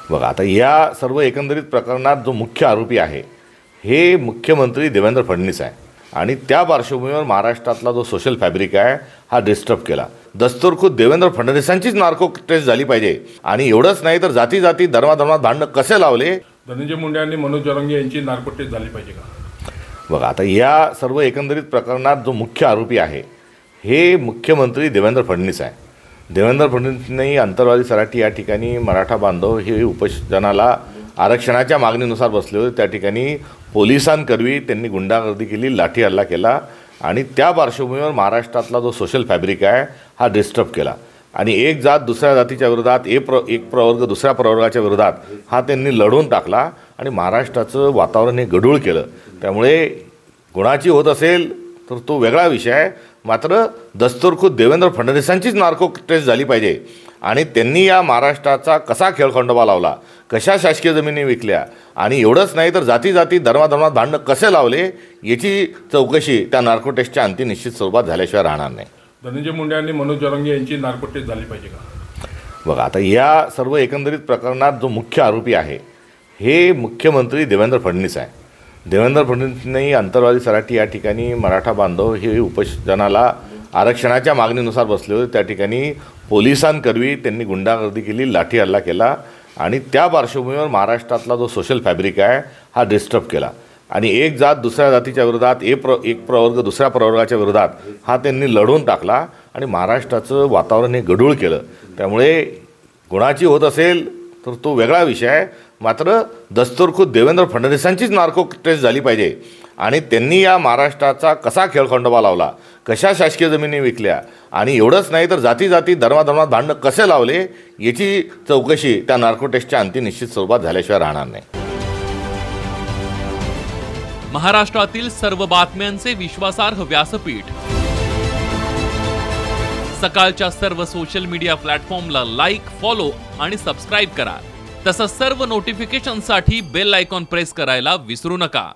बघा, आता या सर्व एकंदरीत प्रकरणात जो मुख्य आरोपी आहे हे मुख्यमंत्री देवेंद्र फडणवीस आहे आणि त्या पार्श्वभूमीवर महाराष्ट्रातला जो सोशल फॅब्रिक आहे हा डिस्टर्ब केला। दस्तूरखुद देवेंद्र फडणवीसांचीच नार्को टेस्ट झाली पाहिजे आणि एवढंच नाही तर जाती जाती धर्माधर्मात भांडण कसे लावले। धनंजय मुंडे आणि मनोज जरांगे यांची नार्को टेस्ट झाली पाहिजे का? बघा, आता या सर्व एकंदरीत प्रकरणात जो मुख्य आरोपी आहे हे मुख्यमंत्री देवेंद्र फडणवीस आहे। देवेंद्र फडणवीसांनी अंतरवाली सराटी या ठिकाणी मराठा बांधव हे उपोषणाला आरक्षणाच्या मागणीनुसार बसले होते। त्या ठिकाणी पोलिसांकरवी त्यांनी गुंडागर्दी केली, लाठी हल्ला केला आणि त्या पार्श्वभूमीवर महाराष्ट्रातला जो सोशल फॅब्रिक आहे हा डिस्टर्ब केला आणि एक जात दुसऱ्या जातीच्या विरोधात एक प्रवर्ग दुसऱ्या प्रवर्गाच्या विरोधात हा त्यांनी लढवून टाकला आणि महाराष्ट्राचं वातावरण हे गढूळ केलं। त्यामुळे गुणाची होत असेल तर तो वेगळा विषय आहे, मात्र दस्तूरखुद देवेंद्र फडणवीसांचीच नार्को टेस्ट झाली पाहिजे आणि त्यांनी या महाराष्ट्राचा कसा खेळखंडोबा लावला, कशा शासकीय जमिनी विकल्या आणि एवढंच नाही तर जाती जाती धर्माधर्मात भांडणं कसे लावले याची चौकशी त्या नार्को टेस्टच्या अंतिम निश्चित स्वरूपात झाल्याशिवाय राहणार नाही। धनंजय मुंडे आणि मनोज जरांगे यांची नार्को टेस्ट झाली पाहिजे का? बघा, आता या सर्व एकंदरीत प्रकरणात जो मुख्य आरोपी आहे हे मुख्यमंत्री देवेंद्र फडणवीस आहे। देवेंद्र फडणवीसांनी अंतरवाली सराटी या ठिकाणी मराठा बांधव हे उपोषणाला आरक्षणाच्या मागणीनुसार बसले होते। त्या ठिकाणी पोलिसांकरवी त्यांनी गुंडागर्दी केली, लाठी हल्ला केला आणि त्या पार्श्वभूमीवर महाराष्ट्रातला जो सोशल फॅब्रिक आहे हा डिस्टर्ब केला आणि एक जात दुसऱ्या जातीच्या विरोधात एक प्रवर्ग दुसऱ्या प्रवर्गाच्या विरोधात हा त्यांनी लढवून टाकला आणि महाराष्ट्राचं वातावरण हे गढूळ केलं। त्यामुळे गुणाची होत असेल तर तो वेगळा विषय आहे, मात्र दस्तूरखुद देवेंद्र फडणवीसांचीच नार्को टेस्ट झाली पाहिजे आणि त्यांनी या महाराष्ट्राचा कसा खेळखंडोबा लावला, कशा शासकीय जमिनी विकल्या आणि एवढंच नाही तर जाती जाती धर्माधर्मात भांडणं कसे लावले याची चौकशी त्या नार्को टेस्टच्या अंतिम निश्चित स्वरूपात झाल्याशिवाय राहणार नाही। महाराष्ट्रातील सर्व बातम्यांचे विश्वासार्ह व्यासपीठ सकाळच्या सर्व सोशल मीडिया प्लॅटफॉर्मला लाईक, फॉलो आणि सबस्क्राईब करा। तसंच सर्व नोटिफिकेशनसाठी बेल आयकॉन प्रेस करायला विसरू नका।